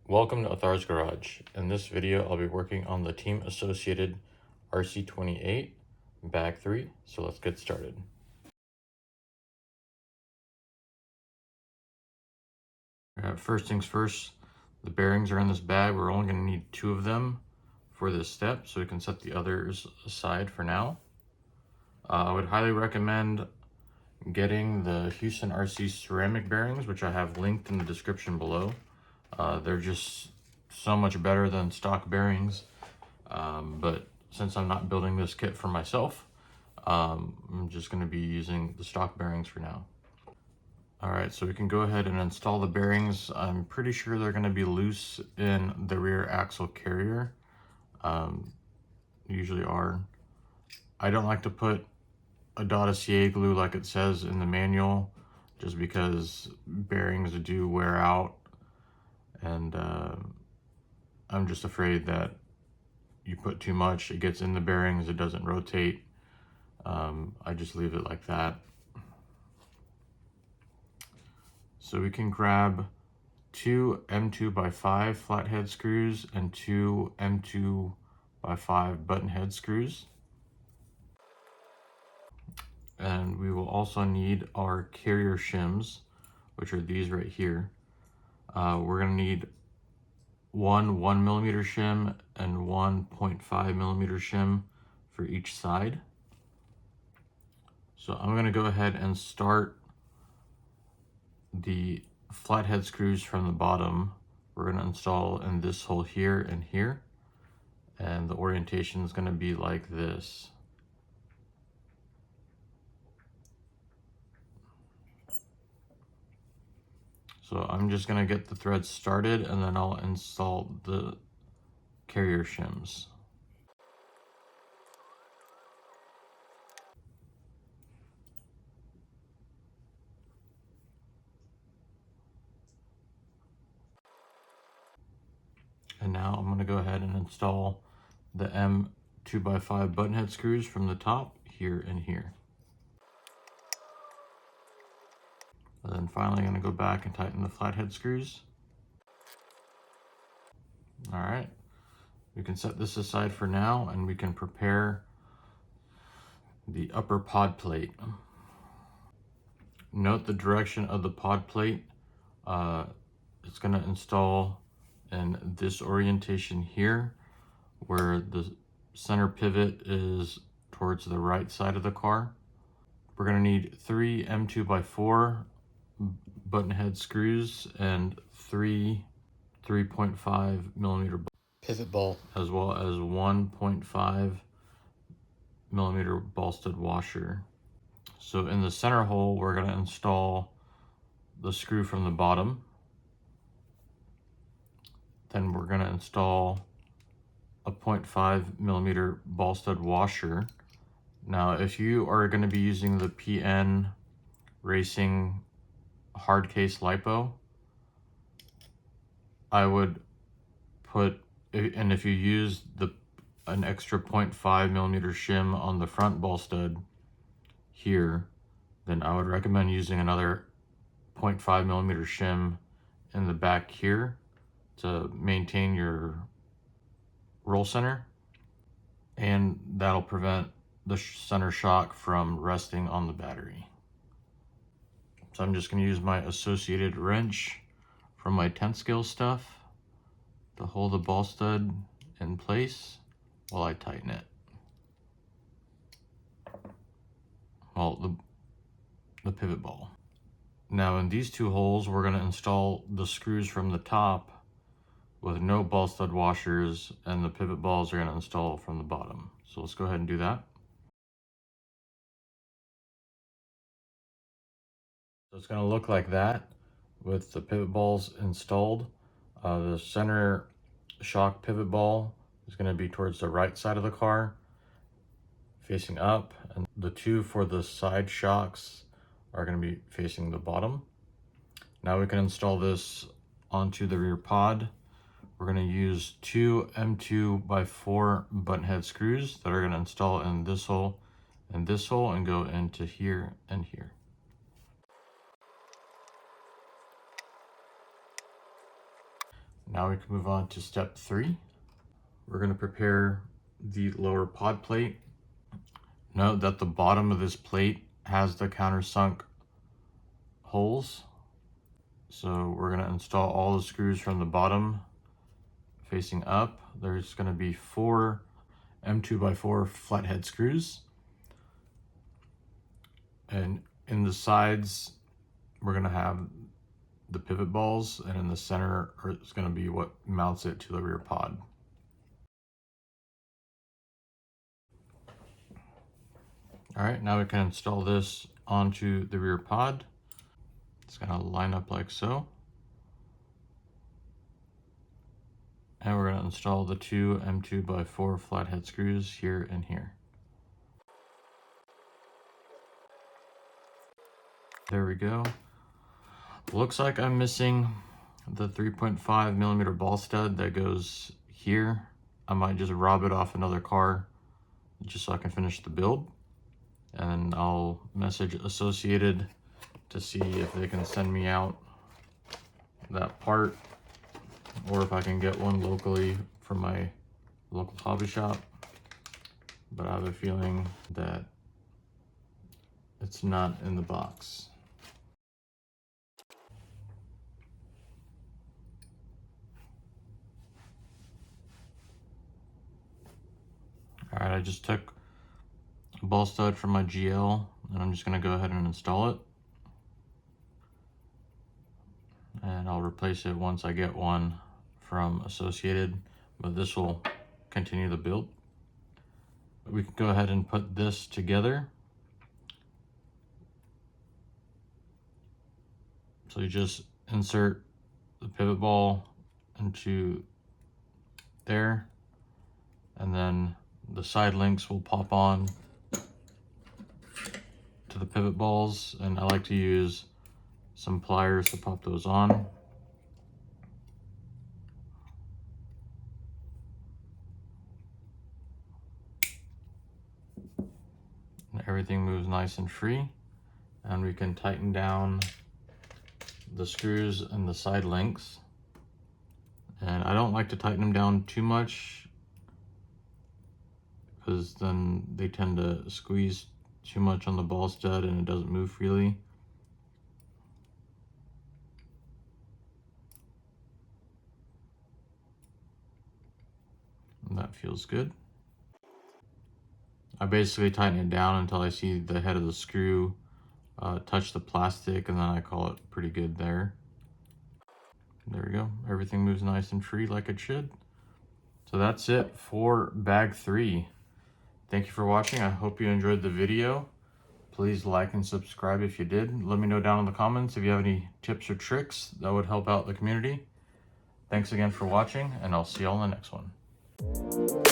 Welcome to Athar's Garage. In this video, I'll be working on the Team Associated RC28 Bag 3, so let's get started. First things first, the bearings are in this bag. We're only going to need 2 of them for this step, so we can set the others aside for now. I would highly recommend getting the Houston RC ceramic bearings, which I have linked in the description below. They're just so much better than stock bearings, but since I'm not building this kit for myself, I'm just going to be using the stock bearings for now. Alright, so we can go ahead and install the bearings. I'm pretty sure they're going to be loose in the rear axle carrier. Usually are. I don't like to put a dot of CA glue like it says in the manual, just because bearings do wear out, and I'm just afraid that you put too much, it gets in the bearings, it doesn't rotate. I just leave it like that. So we can grab 2 M2x5 flathead screws and 2 M2x5 button head screws. And we will also need our carrier shims, which are these right here. We're going to need one 1mm shim and one 0.5mm shim for each side. So I'm going to go ahead and start the flathead screws from the bottom. We're going to install in this hole here and here, and the orientation is going to be like this. So I'm just going to get the threads started, and then I'll install the carrier shims. And now I'm going to go ahead and install the M2x5 button head screws from the top here and here. And then finally I'm going to go back and tighten the flathead screws. Alright, we can set this aside for now, and we can prepare the upper pod plate. Note the direction of the pod plate. It's going to install in this orientation here, where the center pivot is towards the right side of the car. We're going to need 3 M2x4 button head screws and 3 3.5mm pivot ball, as well as 1.5mm ball stud washer. So in the center hole, we're going to install the screw from the bottom. Then we're going to install a 0.5mm ball stud washer. Now, if you are going to be using the PN Racing hard case lipo, I would put, and if you use an extra 0.5mm shim on the front ball stud here, then I would recommend using another 0.5mm shim in the back here to maintain your roll center, and that'll prevent the center shock from resting on the battery. So I'm just going to use my Associated wrench from my 10th scale stuff to hold the ball stud in place while I tighten it. Well, the pivot ball. Now in these 2 holes, we're going to install the screws from the top with no ball stud washers, and the pivot balls are going to install from the bottom. So let's go ahead and do that. So it's going to look like that with the pivot balls installed. The center shock pivot ball is going to be towards the right side of the car, facing up, and the 2 for the side shocks are going to be facing the bottom. Now we can install this onto the rear pod. We're going to use 2 M2x4 button head screws that are going to install in this hole and this hole, and go into here and here. Now we can move on to step 3. We're going to prepare the lower pod plate. Note that the bottom of this plate has the countersunk holes. So we're going to install all the screws from the bottom facing up. There's going to be 4 M2x4 flathead screws. And in the sides, we're going to have the pivot balls, and in the center is going to be what mounts it to the rear pod. All right, now we can install this onto the rear pod. It's going to line up like so. And we're going to install the 2 M2x4 flathead screws here and here. There we go. Looks like I'm missing the 3.5mm ball stud that goes here. I might just rob it off another car just so I can finish the build. And I'll message Associated to see if they can send me out that part, or if I can get one locally from my local hobby shop. But I have a feeling that it's not in the box. All right, I just took a ball stud from my GL and I'm just gonna go ahead and install it. And I'll replace it once I get one from Associated, but this will continue the build. We can go ahead and put this together. So you just insert the pivot ball into there, and then the side links will pop on to the pivot balls, and I like to use some pliers to pop those on. And everything moves nice and free, and we can tighten down the screws and the side links. And I don't like to tighten them down too much, because then they tend to squeeze too much on the ball stud and it doesn't move freely. And that feels good. I basically tighten it down until I see the head of the screw touch the plastic, and then I call it pretty good there. There we go. Everything moves nice and free like it should. So that's it for bag 3. Thank you for watching. I hope you enjoyed the video. Please like and subscribe if you did. Let me know down in the comments if you have any tips or tricks that would help out the community. Thanks again for watching, and I'll see you all in the next one.